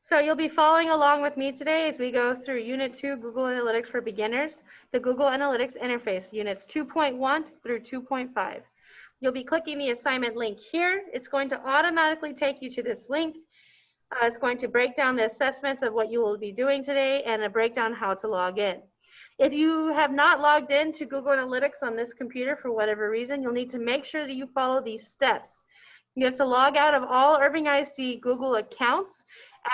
So you'll be following along with me today as we go through Unit 2, Google Analytics for Beginners, the Google Analytics Interface, Units 2.1 through 2.5. You'll be clicking the assignment link here. It's going to automatically take you to this link. It's going to break down the assessments of what you will be doing today and a breakdown how to log in. If you have not logged in to Google Analytics on this computer for whatever reason, you'll need to make sure that you follow these steps. You have to log out of all Irving ISD Google accounts.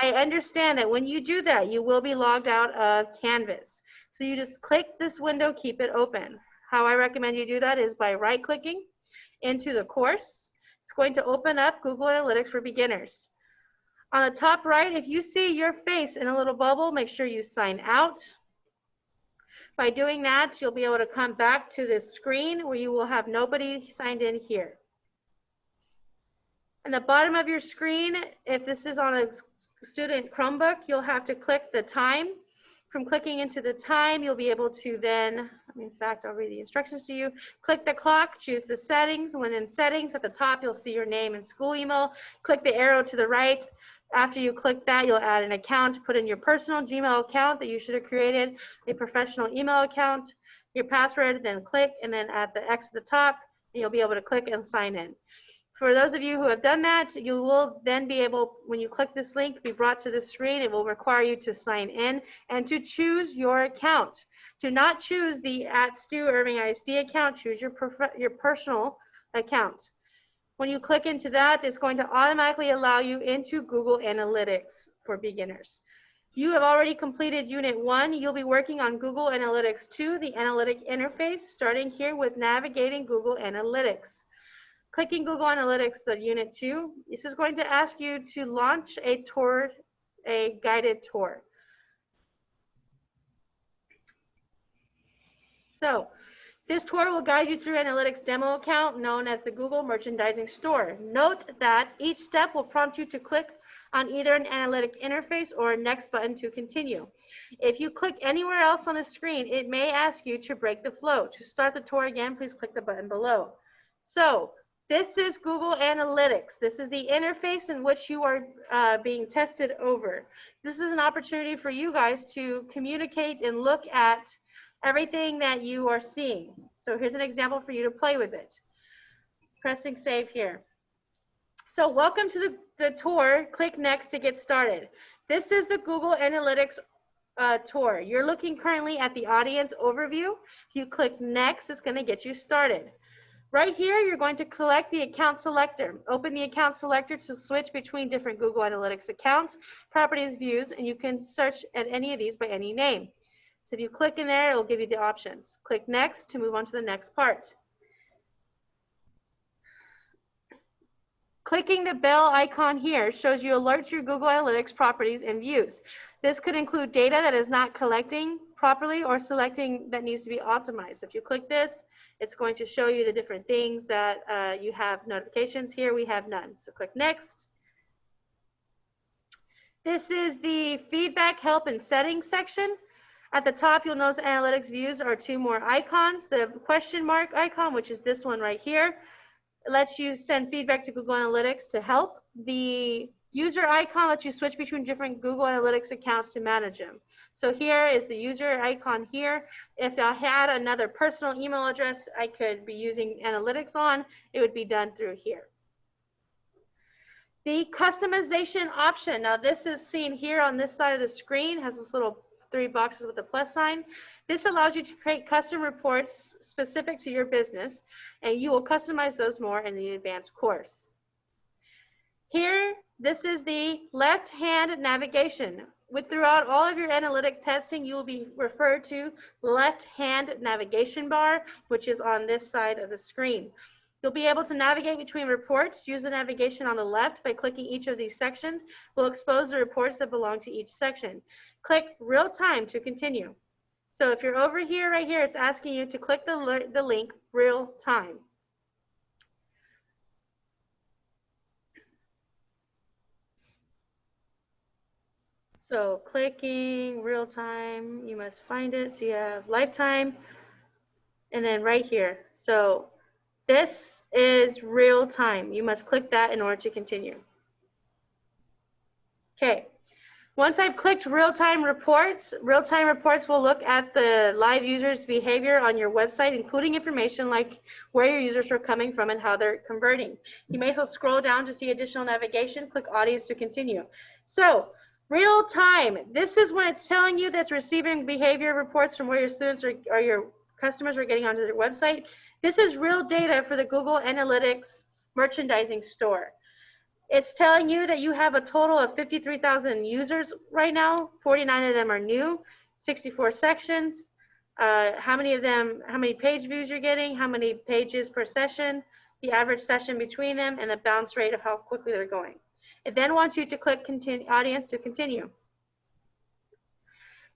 I understand that when you do that, you will be logged out of Canvas. So you just click this window, keep it open. How I recommend you do that is by right-clicking into the course. It's going to open up Google Analytics for Beginners. On the top right, if you see your face in a little bubble, make sure you sign out. By doing that, you'll be able to come back to this screen where you will have nobody signed in here. On the bottom of your screen, if this is on a student Chromebook, you'll have to click the time. From clicking into the time, you'll be able to then, in fact, I'll read the instructions to you. Click the clock, choose the settings. When in settings, at the top, you'll see your name and school email. Click the arrow to the right. After you click that, you'll add an account, put in your personal Gmail account that you should have created, a professional email account, your password, then click, and then at the X at the top, and you'll be able to click and sign in. For those of you who have done that, you will then be able, when you click this link, be brought to this screen. It will require you to sign in and to choose your account. Do not choose the @Stu Irving ISD account. Choose your personal account. When you click into that, it's going to automatically allow you into Google Analytics for Beginners. You have already completed Unit 1. You'll be working on Google Analytics 2, the Analytic Interface, starting here with navigating Google Analytics. Clicking Google Analytics, the Unit 2, this is going to ask you to launch a tour, a guided tour. So this tour will guide you through Analytics demo account known as the Google Merchandising Store. Note that each step will prompt you to click on either an Analytic Interface or a next button to continue. If you click anywhere else on the screen, it may ask you to break the flow. To start the tour again, please click the button below. So this is Google Analytics. This is the interface in which you are being tested over. This is an opportunity for you guys to communicate and look at everything that you are seeing. So here's an example for you to play with it. Pressing save here. So welcome to the tour. Click next to get started. This is the Google Analytics tour. You're looking currently at the audience overview. If you click next, it's going to get you started. Right here, you're going to select the account selector. Open the account selector to switch between different Google Analytics accounts, properties, views, and you can search at any of these by any name. So if you click in there, it will give you the options. Click next to move on to the next part. Clicking the bell icon here shows you alerts your Google Analytics properties and views. This could include data that is not collecting properly or selecting that needs to be optimized. So if you click this, it's going to show you the different things that you have notifications. Here we have none. So click next. This is the feedback, help, and settings section. At the top, you'll notice Analytics views are two more icons. The question mark icon, which is this one right here, lets you send feedback to Google Analytics to help. The user icon lets you switch between different Google Analytics accounts to manage them. So here is the user icon here. If I had another personal email address I could be using Analytics on, it would be done through here. The customization option. Now this is seen here on this side of the screen, has this little 3 boxes with a plus sign. This allows you to create custom reports specific to your business, and you will customize those more in the advanced course. Here, this is the left-hand navigation. Throughout all of your analytic testing, you will be referred to left-hand navigation bar, which is on this side of the screen. You'll be able to navigate between reports. Use the navigation on the left by clicking each of these sections. We'll expose the reports that belong to each section. Click real time to continue. So if you're over here, right here, it's asking you to click the link real time. So clicking real time, you must find it. So you have lifetime and then right here. So this is real time. You must click that in order to continue. Okay. Once I've clicked real-time reports will look at the live users' behavior on your website, including information like where your users are coming from and how they're converting. You may as well scroll down to see additional navigation, click audience to continue. So real time, this is when it's telling you that's receiving behavior reports from where your students or your customers are getting onto their website. This is real data for the Google Analytics merchandising store. It's telling you that you have a total of 53,000 users right now. 49 of them are new, 64 sections. How many page views you're getting, how many pages per session, the average session between them, and the bounce rate of how quickly they're going. It then wants you to click continue, audience to continue.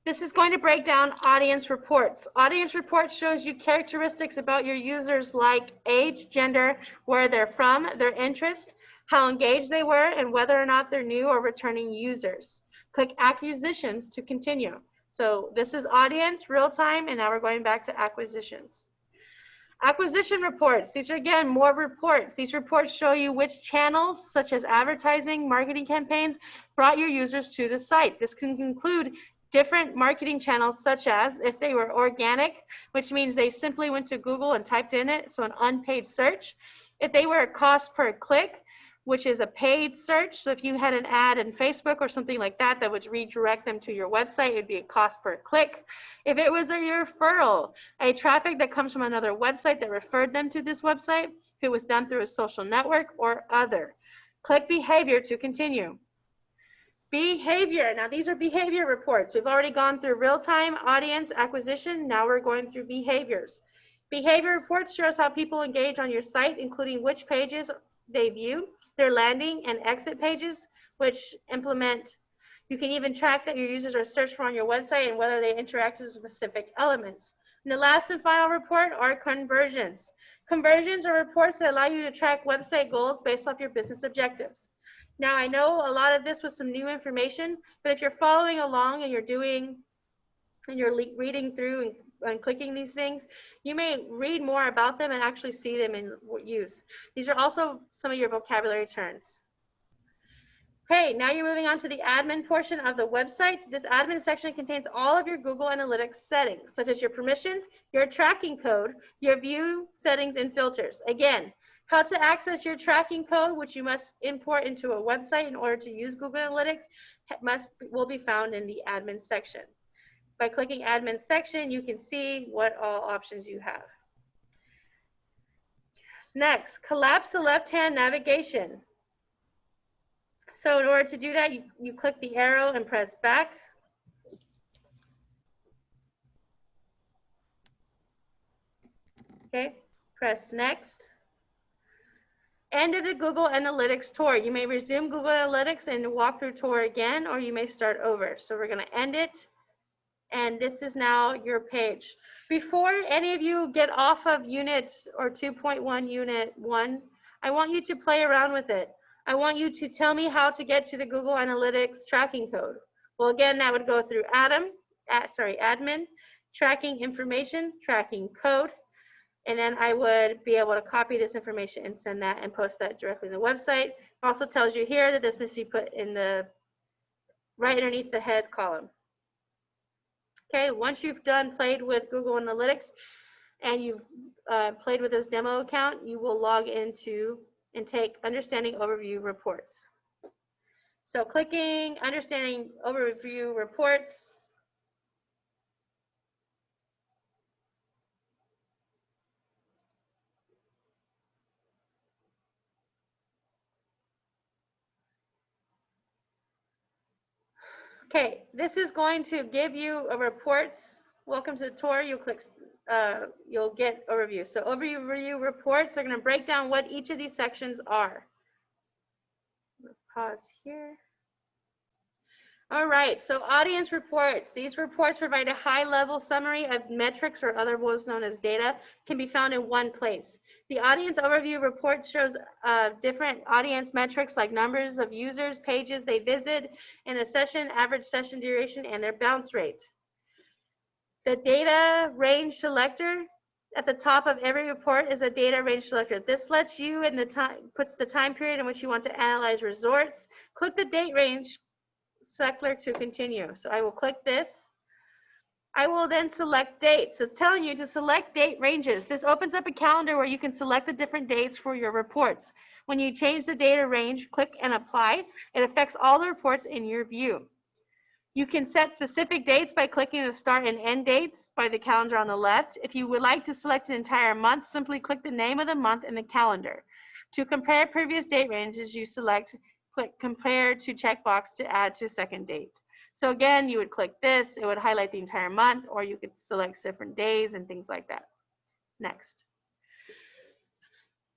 This is going to break down audience reports. Audience reports shows you characteristics about your users like age, gender, where they're from, their interest, how engaged they were, and whether or not they're new or returning users. Click acquisitions to continue. So this is audience, real time, and now we're going back to acquisitions. Acquisition reports. These are, again, more reports. These reports show you which channels, such as advertising, marketing campaigns, brought your users to the site. This can include different marketing channels, such as if they were organic, which means they simply went to Google and typed in it, so an unpaid search. If they were a cost per click, which is a paid search, so if you had an ad in Facebook or something like that that would redirect them to your website, it would be a cost per click. If it was a referral, a traffic that comes from another website that referred them to this website, if it was done through a social network or other. Click behavior to continue. Behavior. Now these are behavior reports. We've already gone through real-time, audience, acquisition. Now we're going through behaviors. Behavior reports show us how people engage on your site, including which pages they view, their landing and exit pages, which implement. You can even track that your users are searched for on your website and whether they interact with specific elements. And the last and final report are conversions. Conversions are reports that allow you to track website goals based off your business objectives. Now, I know a lot of this was some new information, but if you're following along and you're reading through and clicking these things, you may read more about them and actually see them in use. These are also some of your vocabulary terms. Okay, now you're moving on to the admin portion of the website. This admin section contains all of your Google Analytics settings, such as your permissions, your tracking code, your view settings, and filters. Again, how to access your tracking code, which you must import into a website in order to use Google Analytics, will be found in the admin section. By clicking admin section, you can see what all options you have. Next, collapse the left-hand navigation. So in order to do that, you click the arrow and press back. Okay, press next. End of the Google Analytics tour. You may resume Google Analytics and walk through tour again, or you may start over. So we're going to end it. And this is now your page. Before any of you get off of unit or 2.1 unit 1, I want you to play around with it. I want you to tell me how to get to the Google Analytics tracking code. Well, again, that would go through admin, tracking information, tracking code, and then I would be able to copy this information and send that and post that directly to the website. It also tells you here that this must be put in the right underneath the head column. Okay, once you've played with Google Analytics and you've played with this demo account, you will log into and take Understanding Overview Reports. So clicking Understanding Overview Reports. Okay, this is going to give you a reports. Welcome to the tour. You'll click, you'll get overview. So overview reports are going to break down what each of these sections are. Pause here. All right, so audience reports. These reports provide a high-level summary of metrics or otherwise known as data, can be found in one place. The audience overview report shows different audience metrics like numbers of users, pages they visit in a session, average session duration, and their bounce rate. The data range selector at the top of every report is a data range selector. This lets you puts the time period in which you want to analyze results. Click the date range selector to continue. So I will click this. I will then select dates. So it's telling you to select date ranges. This opens up a calendar where you can select the different dates for your reports. When you change the data range, click and apply. It affects all the reports in your view. You can set specific dates by clicking the start and end dates by the calendar on the left. If you would like to select an entire month, simply click the name of the month in the calendar. To compare previous date ranges, you click compare to checkbox to add to a second date. So again, you would click this, it would highlight the entire month, or you could select different days and things like that. Next.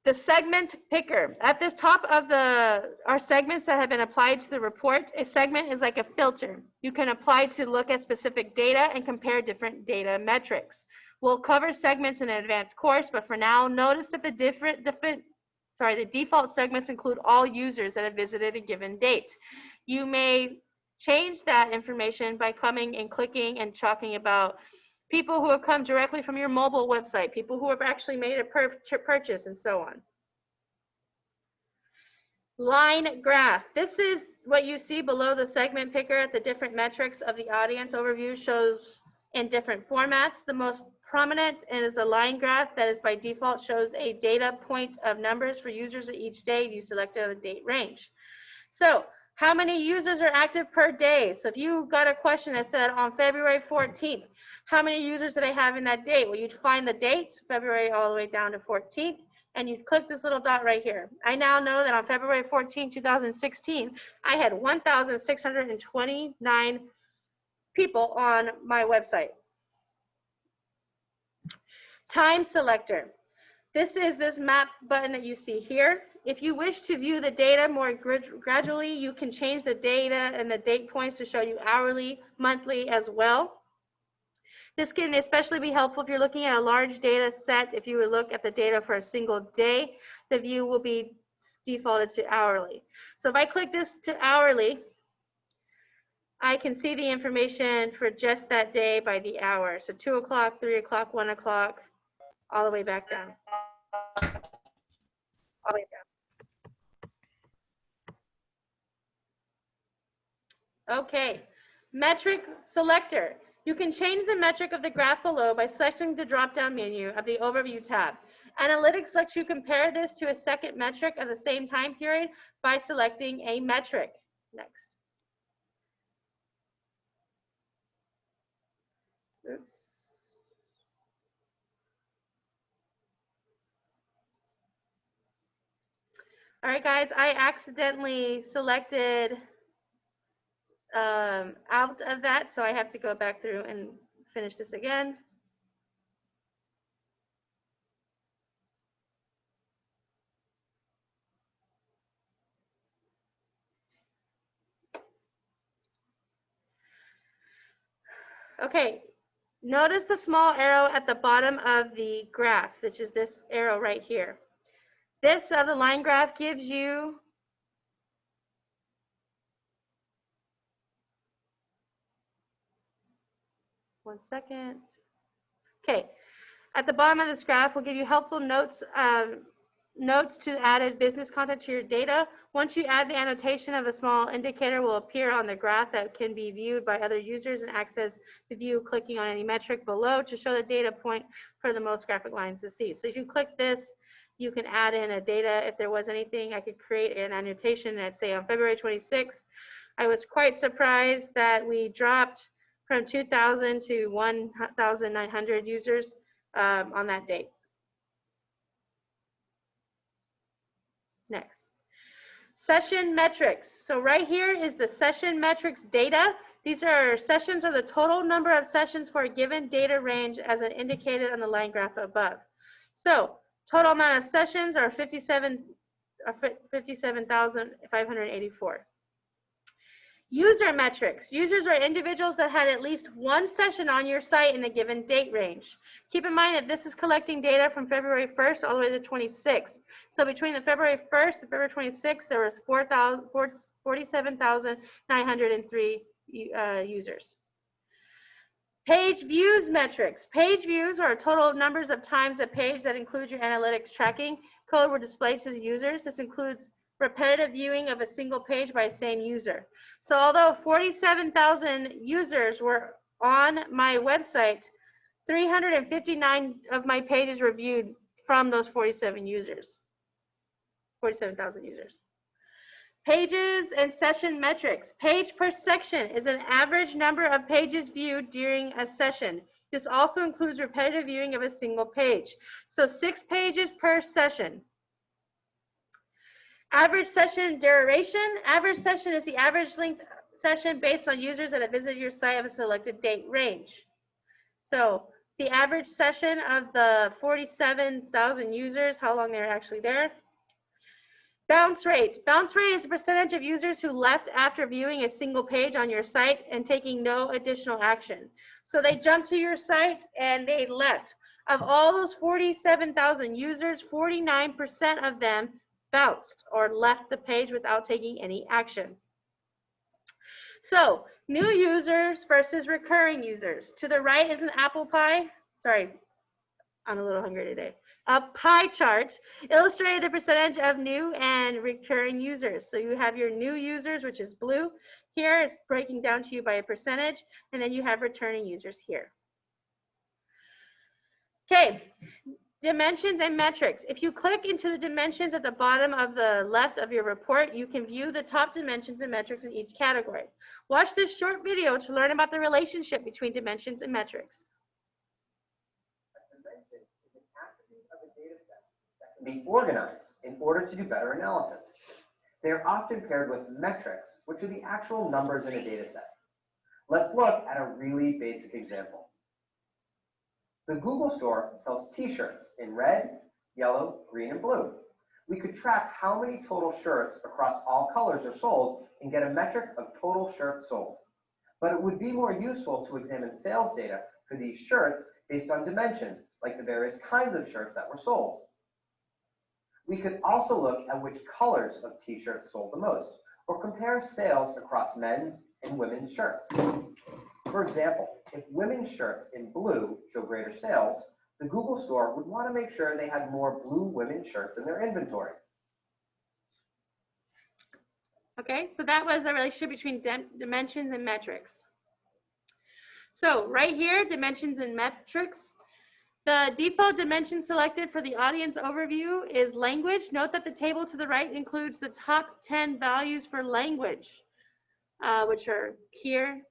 The segment picker. At this top of our segments that have been applied to the report, a segment is like a filter. You can apply to look at specific data and compare different data metrics. We'll cover segments in an advanced course, but for now, notice that the default segments include all users that have visited a given date. You may change that information by coming and clicking and talking about people who have come directly from your mobile website, people who have actually made a purchase, and so on. Line graph. This is what you see below the segment picker. The different metrics of the audience overview shows in different formats. The most prominent is a line graph that is by default shows a data point of numbers for users each day. You selected a date range. So how many users are active per day? So if you got a question that said on February 14th, how many users did I have in that date? Well, you'd find the date, February all the way down to 14th, and you'd click this little dot right here. I now know that on February 14, 2016, I had 1,629 people on my website. Time selector. This is this map button that you see here. If you wish to view the data more gradually, you can change the data and the date points to show you hourly, monthly as well. This can especially be helpful if you're looking at a large data set. If you would look at the data for a single day, the view will be defaulted to hourly. So if I click this to hourly, I can see the information for just that day by the hour. So 2 o'clock, 3 o'clock, 1 o'clock, all the way back down. All the way down. Okay, metric selector. You can change the metric of the graph below by selecting the drop-down menu of the Overview tab. Analytics lets you compare this to a second metric of the same time period by selecting a metric. Next. Oops. All right, guys, I accidentally selected out of that, so I have to go back through and finish this again. Okay, notice the small arrow at the bottom of the graph, which is this arrow right here. This the line graph gives you one second. Okay, at the bottom of this graph will give you helpful notes to added business content to your data. Once you add the annotation of a small indicator will appear on the graph that can be viewed by other users and access the view clicking on any metric below to show the data point for the most graphic lines to see. So if you click this, you can add in a data. If there was anything, I could create an annotation that say on February 26th, I was quite surprised that we dropped from 2,000 to 1,900 users on that date. Next. Session metrics. So right here is the session metrics data. These are sessions are the total number of sessions for a given data range as indicated on the line graph above. So total amount of sessions are 57,584. User metrics. Users are individuals that had at least one session on your site in a given date range. Keep in mind that this is collecting data from February 1st all the way to the 26th. So between the February 1st and February 26th, there was 47,903 users. Page views metrics. Page views are a total of numbers of times a page that includes your analytics tracking code were displayed to the users. This includes repetitive viewing of a single page by the same user. So although 47,000 users were on my website, 359 of my pages were viewed from those 47,000 users. Pages and session metrics. Page per section is an average number of pages viewed during a session. This also includes repetitive viewing of a single page. So 6 pages per session. Average session duration. Average session is the average length session based on users that have visited your site of a selected date range. So the average session of the 47,000 users, how long they're actually there. Bounce rate. Bounce rate is the percentage of users who left after viewing a single page on your site and taking no additional action. So they jumped to your site and they left. Of all those 47,000 users, 49% of them bounced or left the page without taking any action. So new users versus recurring users. To the right is an apple pie. Sorry, I'm a little hungry today. A pie chart illustrated the percentage of new and recurring users. So you have your new users, which is blue. Here it's breaking down to you by a percentage, and then you have returning users here. Okay, dimensions and metrics. If you click into the dimensions at the bottom of the left of your report, you can view the top dimensions and metrics in each category. Watch this short video to learn about the relationship between dimensions and metrics. Be organized in order to do better analysis. They are often paired with metrics, which are the actual numbers in a data set. Let's look at a really basic example. The Google store sells t-shirts in red, yellow, green, and blue. We could track how many total shirts across all colors are sold and get a metric of total shirts sold. But it would be more useful to examine sales data for these shirts based on dimensions, like the various kinds of shirts that were sold. We could also look at which colors of t-shirts sold the most, or compare sales across men's and women's shirts. For example, if women's shirts in blue show greater sales, the Google store would want to make sure they had more blue women's shirts in their inventory. Okay, so that was the relationship between dimensions and metrics. So right here, dimensions and metrics. The default dimension selected for the audience overview is language. Note that the table to the right includes the top 10 values for language, which are here,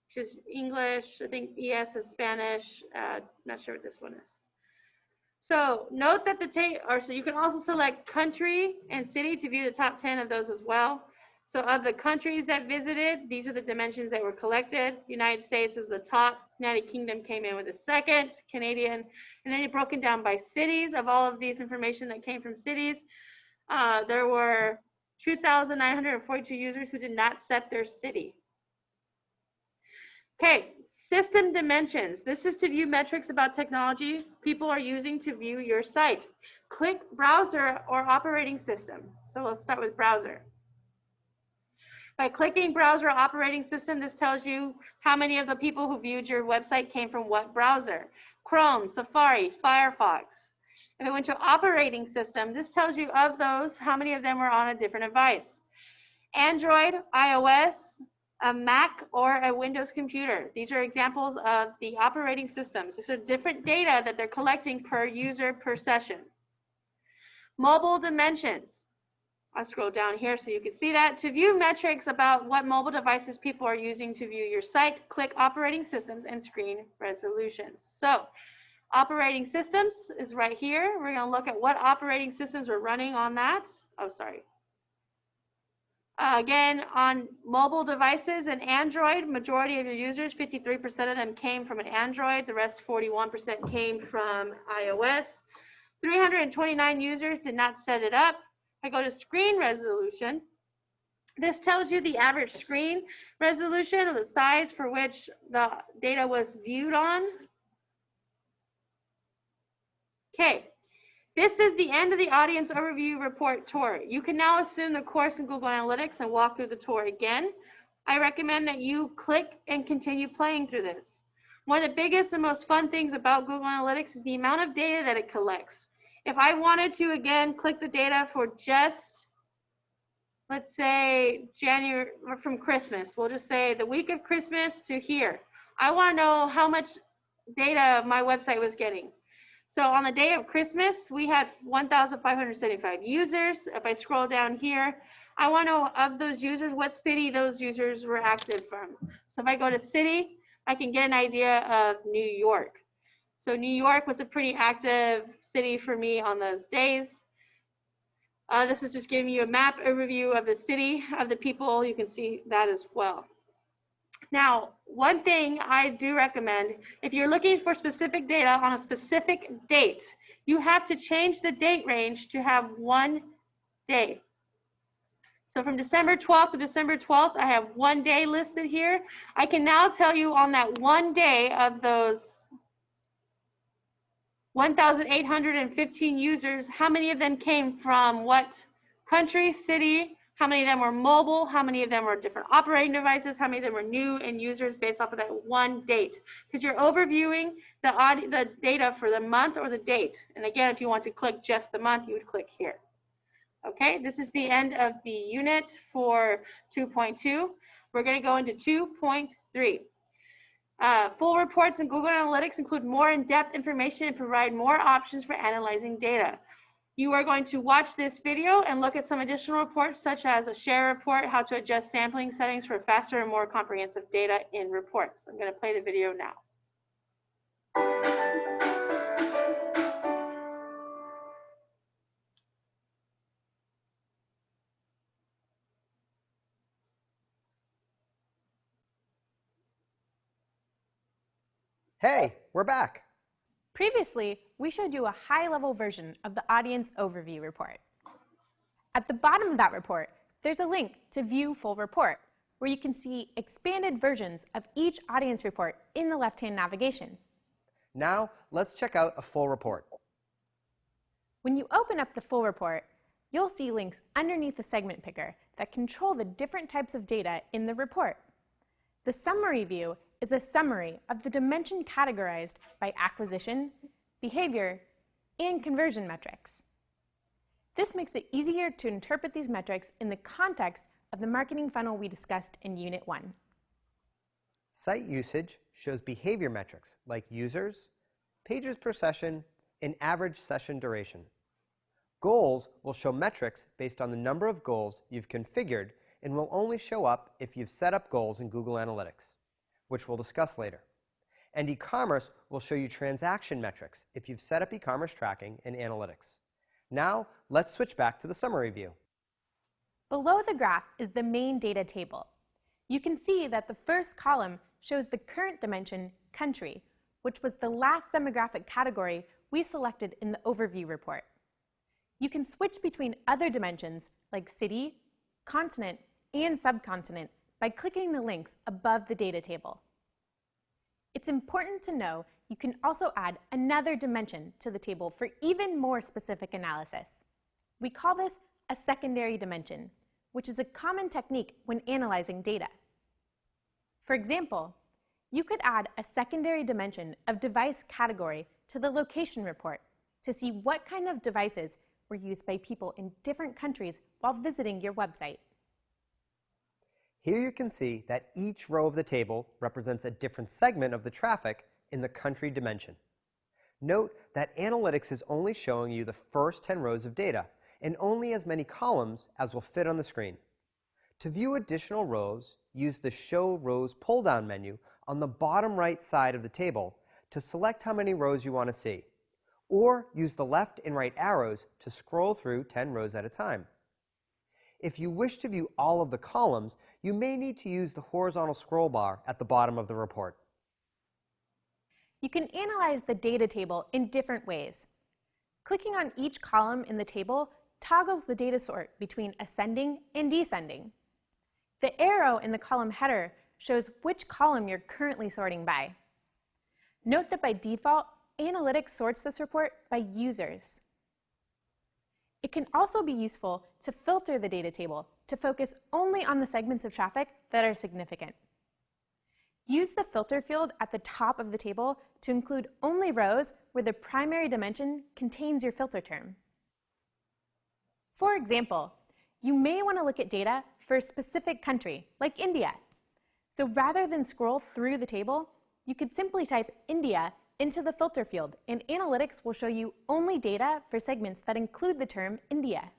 which is English, I think ES is Spanish, not sure what this one is. So note that so you can also select country and city to view the top 10 of those as well. So of the countries that visited, these are the dimensions that were collected. United States is the top. United Kingdom came in with a second, Canadian, and then broken down by cities. Of all of these information that came from cities, there were 2,942 users who did not set their city. Okay, system dimensions. This is to view metrics about technology people are using to view your site. Click browser or operating system. So let's start with browser. By clicking browser or operating system, this tells you how many of the people who viewed your website came from what browser. Chrome, Safari, Firefox. If it went to operating system, this tells you of those, how many of them were on a different device. Android, iOS, a Mac, or a Windows computer. These are examples of the operating systems. These are different data that they're collecting per user per session. Mobile dimensions. I'll scroll down here so you can see that. To view metrics about what mobile devices people are using to view your site, click operating systems and screen resolutions. So operating systems is right here. We're going to look at what operating systems are running on that. Oh, sorry. Again, on mobile devices and Android, majority of your users, 53% of them came from an Android. The rest, 41%, came from iOS. 329 users did not set it up. I go to screen resolution. This tells you the average screen resolution, or the size for which the data was viewed on. Okay, this is the end of the audience overview report tour. You can now assume the course in Google Analytics and walk through the tour again. I recommend that you click and continue playing through this. One of the biggest and most fun things about Google Analytics is the amount of data that it collects. If I wanted to, again, click the data for just let's say January, or from Christmas. We'll just say the week of Christmas to here. I want to know how much data my website was getting. So on the day of Christmas, we had 1,575 users. If I scroll down here, I want to know of those users, what city those users were active from. So if I go to city, I can get an idea of New York. So New York was a pretty active city for me on those days. This is just giving you a map overview of the city, of the people. You can see that as well. Now, one thing I do recommend, if you're looking for specific data on a specific date, you have to change the date range to have one day. So from December 12th to December 12th, I have one day listed here. I can now tell you on that one day of those 1,815 users, how many of them came from what country, city, how many of them were mobile, how many of them were different operating devices, how many of them were new and users based off of that one date. Because you're overviewing the data for the month or the date. And again, if you want to click just the month, you would click here. Okay, this is the end of the unit for 2.2. We're going to go into 2.3. Full reports in Google Analytics include more in-depth information and provide more options for analyzing data. You are going to watch this video and look at some additional reports such as a share report, how to adjust sampling settings for faster and more comprehensive data in reports. I'm going to play the video now. Hey, we're back. Previously, we showed you a high-level version of the Audience Overview report. At the bottom of that report, there's a link to View Full Report, where you can see expanded versions of each audience report in the left-hand navigation. Now, let's check out a full report. When you open up the full report, you'll see links underneath the segment picker that control the different types of data in the report. The Summary view is a summary of the dimension categorized by acquisition, behavior, and conversion metrics. This makes it easier to interpret these metrics in the context of the marketing funnel we discussed in Unit 1. Site usage shows behavior metrics like users, pages per session, and average session duration. Goals will show metrics based on the number of goals you've configured and will only show up if you've set up goals in Google Analytics, which we'll discuss later. And e-commerce will show you transaction metrics if you've set up e-commerce tracking in Analytics. Now, let's switch back to the summary view. Below the graph is the main data table. You can see that the first column shows the current dimension, country, which was the last demographic category we selected in the overview report. You can switch between other dimensions like city, continent, and subcontinent by clicking the links above the data table. It's important to know you can also add another dimension to the table for even more specific analysis. We call this a secondary dimension, which is a common technique when analyzing data. For example, you could add a secondary dimension of device category to the location report to see what kind of devices were used by people in different countries while visiting your website. Here you can see that each row of the table represents a different segment of the traffic in the country dimension. Note that Analytics is only showing you the first 10 rows of data and only as many columns as will fit on the screen. To view additional rows, use the Show Rows pull-down menu on the bottom right side of the table to select how many rows you want to see, or use the left and right arrows to scroll through 10 rows at a time. If you wish to view all of the columns, you may need to use the horizontal scroll bar at the bottom of the report. You can analyze the data table in different ways. Clicking on each column in the table toggles the data sort between ascending and descending. The arrow in the column header shows which column you're currently sorting by. Note that by default, Analytics sorts this report by users. It can also be useful to filter the data table to focus only on the segments of traffic that are significant. Use the filter field at the top of the table to include only rows where the primary dimension contains your filter term. For example, you may want to look at data for a specific country, like India. So rather than scroll through the table, you could simply type India into the filter field, and analytics will show you only data for segments that include the term India.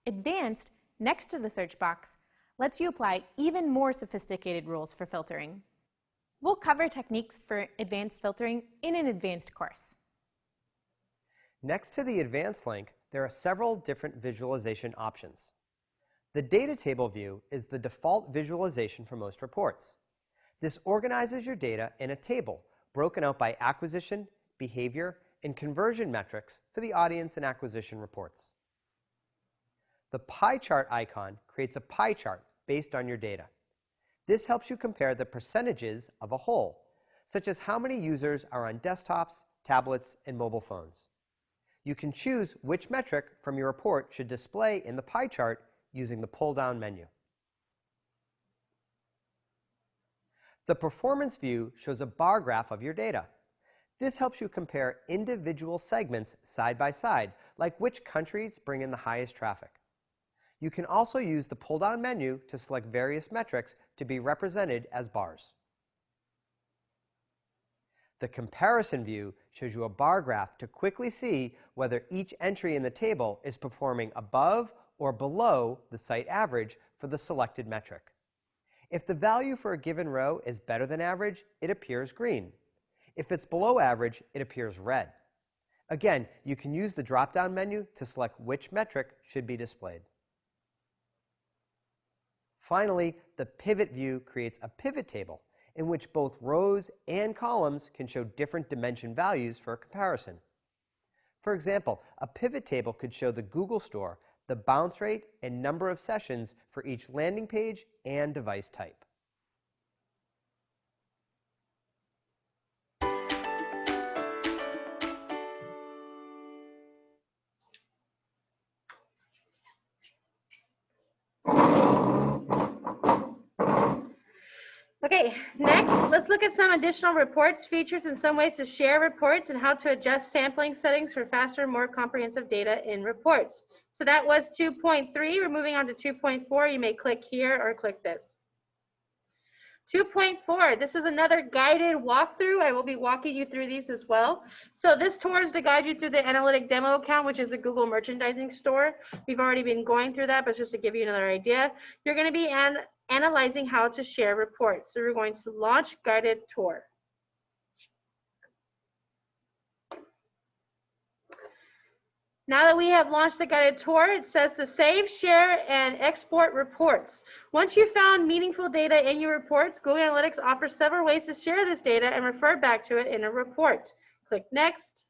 Advanced, next to the search box, lets you apply even more sophisticated rules for filtering. We'll cover techniques for advanced filtering in an advanced course. Next to the Advanced link, there are several different visualization options. The data table view is the default visualization for most reports. This organizes your data in a table broken out by acquisition, behavior, and conversion metrics for the audience and acquisition reports. The pie chart icon creates a pie chart based on your data. This helps you compare the percentages of a whole, such as how many users are on desktops, tablets, and mobile phones. You can choose which metric from your report should display in the pie chart using the pull-down menu. The performance view shows a bar graph of your data. This helps you compare individual segments side by side, like which countries bring in the highest traffic. You can also use the pull-down menu to select various metrics to be represented as bars. The comparison view shows you a bar graph to quickly see whether each entry in the table is performing above or below the site average for the selected metric. If the value for a given row is better than average, it appears green. If it's below average, it appears red. Again, you can use the drop-down menu to select which metric should be displayed. Finally, the pivot view creates a pivot table in which both rows and columns can show different dimension values for a comparison. For example, a pivot table could show the Google Store, the bounce rate, and number of sessions for each landing page and device type. Okay, next, let's look at some additional reports, features, and some ways to share reports and how to adjust sampling settings for faster, more comprehensive data in reports. So that was 2.3. We're moving on to 2.4. You may click here or click this. 2.4, this is another guided walkthrough. I will be walking you through these as well. So this tour is to guide you through the analytic demo account, which is the Google merchandising store. We've already been going through that, but just to give you another idea, you're going to be analyzing how to share reports. So we're going to launch guided tour. Now that we have launched the guided tour, it says to save, share, and export reports. Once you've found meaningful data in your reports, Google Analytics offers several ways to share this data and refer back to it in a report. Click Next.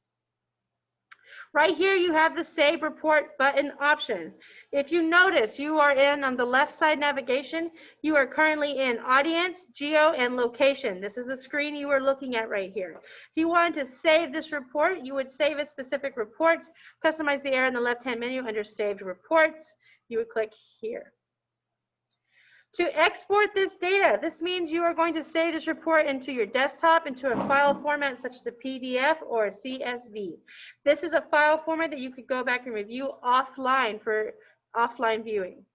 Right here, you have the Save Report button option. If you notice, you are on the left side navigation. You are currently in Audience, Geo, and Location. This is the screen you are looking at right here. If you wanted to save this report, you would save a specific report, customize the area in the left-hand menu under Saved Reports. You would click here. To export this data, this means you are going to save this report into your desktop into a file format such as a PDF or a CSV. This is a file format that you could go back and review offline for offline viewing.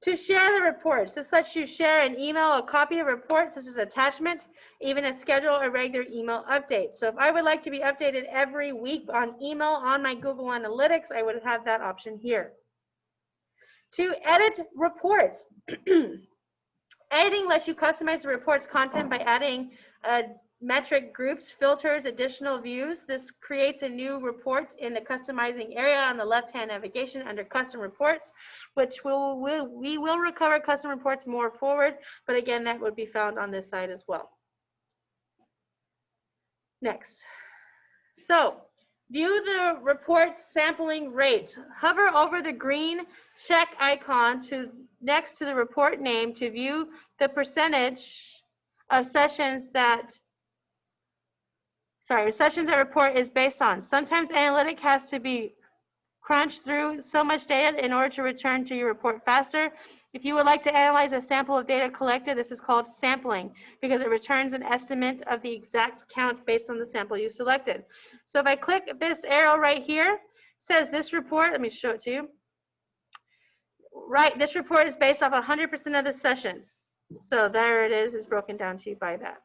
To share the reports, this lets you share an email, a copy of reports such as attachment, even a schedule a regular email update. So if I would like to be updated every week on email on my Google Analytics, I would have that option here. To edit reports, editing lets you customize the report's content by adding metric groups, filters, additional views. This creates a new report in the customizing area on the left-hand navigation under custom reports, which we will recover custom reports more forward, but again, that would be found on this side as well. Next. So, view the report sampling rate. Hover over the green check icon next to the report name to view the percentage of sessions that report is based on. Sometimes analytic has to be crunch through so much data in order to return to your report faster. If you would like to analyze a sample of data collected, this is called sampling because it returns an estimate of the exact count based on the sample you selected. So if I click this arrow right here, it says this report, let me show it to you. Right, this report is based off 100% of the sessions. So there it is, it's broken down to you by that.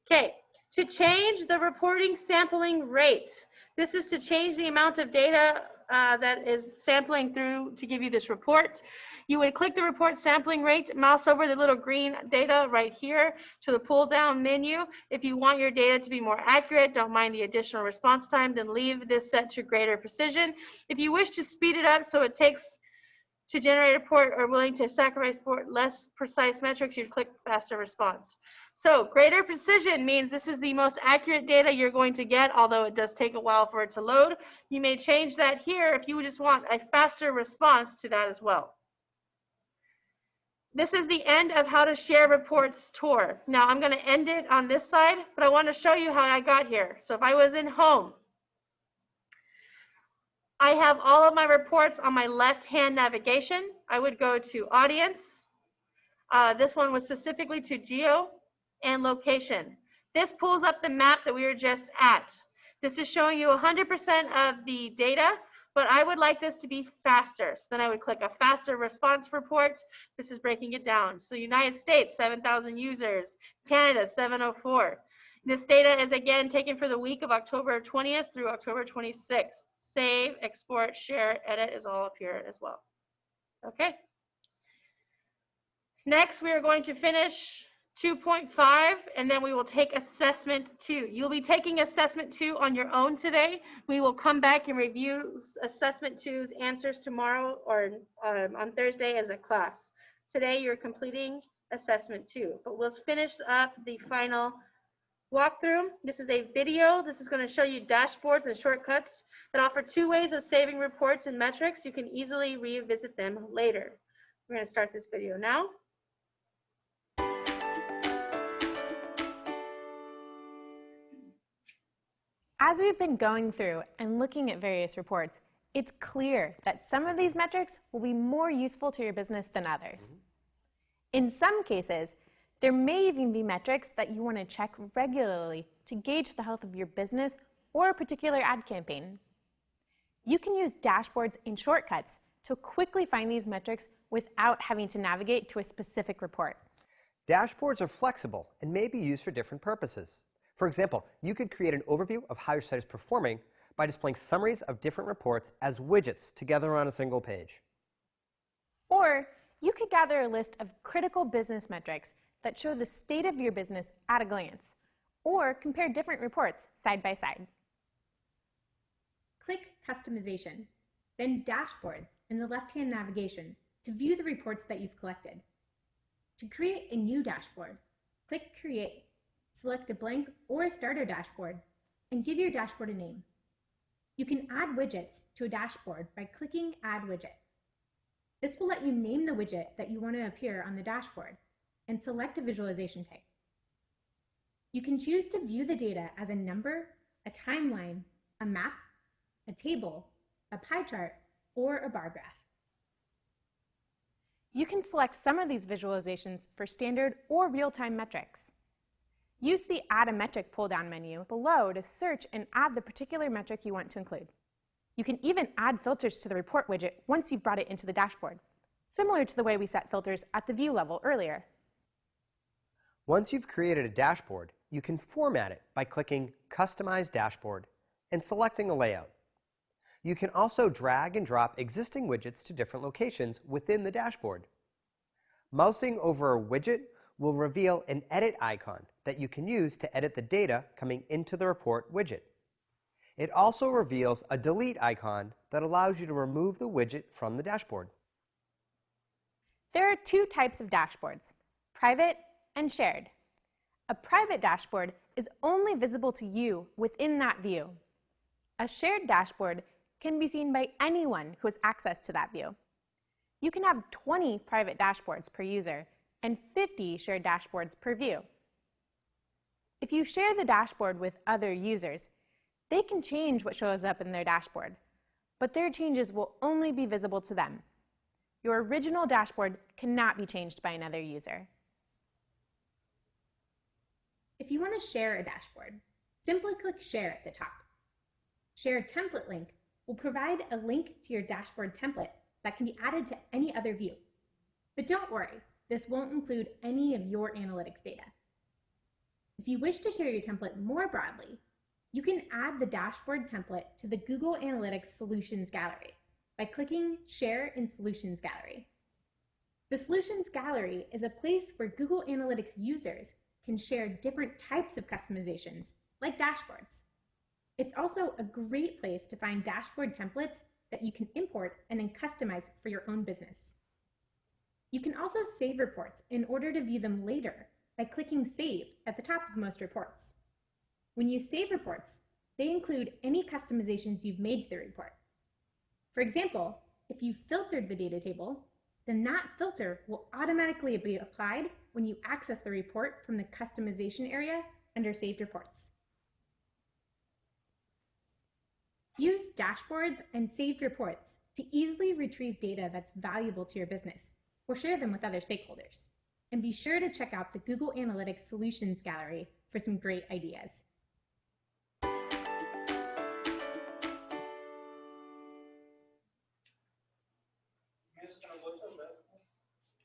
Okay, to change the reporting sampling rate, this is to change the amount of data that is sampling through to give you this report. You would click the report sampling rate, mouse over the little green data right here to the pull down menu. If you want your data to be more accurate, don't mind the additional response time, then leave this set to greater precision. If you wish to speed it up so it takes to generate a report or willing to sacrifice for less precise metrics, you'd click faster response. So greater precision means this is the most accurate data you're going to get, although it does take a while for it to load. You may change that here if you just want a faster response to that as well. This is the end of how to share reports tour. Now I'm going to end it on this side, but I want to show you how I got here. So if I was in home, I have all of my reports on my left-hand navigation. I would go to audience. This one was specifically to geo and location. This pulls up the map that we were just at. This is showing you 100% of the data, but I would like this to be faster. So then I would click a faster response report. This is breaking it down. So United States, 7,000 users. Canada, 704. This data is again taken for the week of October 20th through October 26th. Save, export, share, edit is all up here as well. Okay. Next, we are going to finish 2.5, and then we will take assessment 2. You'll be taking assessment 2 on your own today. We will come back and review assessment 2's answers tomorrow or on Thursday as a class. Today, you're completing assessment 2, but we'll finish up the final walkthrough. This is a video. This is going to show you dashboards and shortcuts that offer 2 ways of saving reports and metrics. You can easily revisit them later. We're going to start this video now. As we've been going through and looking at various reports, it's clear that some of these metrics will be more useful to your business than others. In some cases, there may even be metrics that you want to check regularly to gauge the health of your business or a particular ad campaign. You can use dashboards and shortcuts to quickly find these metrics without having to navigate to a specific report. Dashboards are flexible and may be used for different purposes. For example, you could create an overview of how your site is performing by displaying summaries of different reports as widgets together on a single page. Or you could gather a list of critical business metrics that show the state of your business at a glance, or compare different reports side by side. Click Customization, then Dashboard in the left-hand navigation to view the reports that you've collected. To create a new dashboard, click Create, select a blank or a starter dashboard, and give your dashboard a name. You can add widgets to a dashboard by clicking Add Widget. This will let you name the widget that you want to appear on the dashboard and select a visualization type. You can choose to view the data as a number, a timeline, a map, a table, a pie chart, or a bar graph. You can select some of these visualizations for standard or real-time metrics. Use the Add a Metric pull-down menu below to search and add the particular metric you want to include. You can even add filters to the report widget once you've brought it into the dashboard, similar to the way we set filters at the view level earlier. Once you've created a dashboard, you can format it by clicking Customize Dashboard and selecting a layout. You can also drag and drop existing widgets to different locations within the dashboard. Mousing over a widget will reveal an edit icon that you can use to edit the data coming into the report widget. It also reveals a delete icon that allows you to remove the widget from the dashboard. There are 2 types of dashboards, private and shared. A private dashboard is only visible to you within that view. A shared dashboard can be seen by anyone who has access to that view. You can have 20 private dashboards per user and 50 shared dashboards per view. If you share the dashboard with other users, they can change what shows up in their dashboard. but their changes will only be visible to them. Your original dashboard cannot be changed by another user. If you want to share a dashboard, simply click Share at the top. Share Template link will provide a link to your dashboard template that can be added to any other view. But don't worry, this won't include any of your analytics data. If you wish to share your template more broadly, you can add the dashboard template to the Google Analytics Solutions Gallery by clicking Share in Solutions Gallery. The Solutions Gallery is a place where Google Analytics users can share different types of customizations, like dashboards. It's also a great place to find dashboard templates that you can import and then customize for your own business. You can also save reports in order to view them later by clicking Save at the top of most reports. When you save reports, they include any customizations you've made to the report. For example, if you filtered the data table, then that filter will automatically be applied when you access the report from the customization area under Saved Reports. Use dashboards and saved reports to easily retrieve data that's valuable to your business or share them with other stakeholders. And be sure to check out the Google Analytics Solutions Gallery for some great ideas.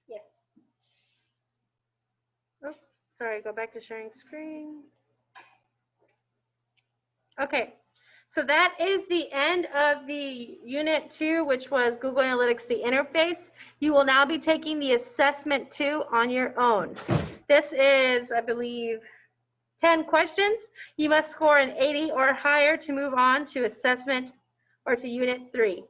Yes. Oh, sorry, go back to sharing screen. Okay, so that is the end of the Unit 2, which was Google Analytics, the interface. You will now be taking the Assessment 2 on your own. This is, I believe, 10 questions. You must score an 80 or higher to move on to Assessment or to Unit 3.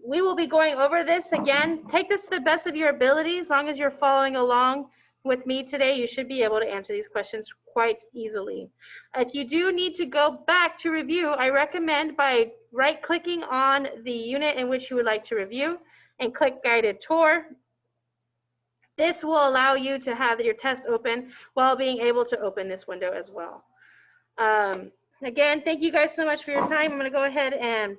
We will be going over this again. Take this to the best of your ability. As long as you're following along with me today, you should be able to answer these questions quite easily. If you do need to go back to review, I recommend by right-clicking on the unit in which you would like to review and click Guided Tour. This will allow you to have your test open while being able to open this window as well. Again, thank you guys so much for your time. I'm going to go ahead and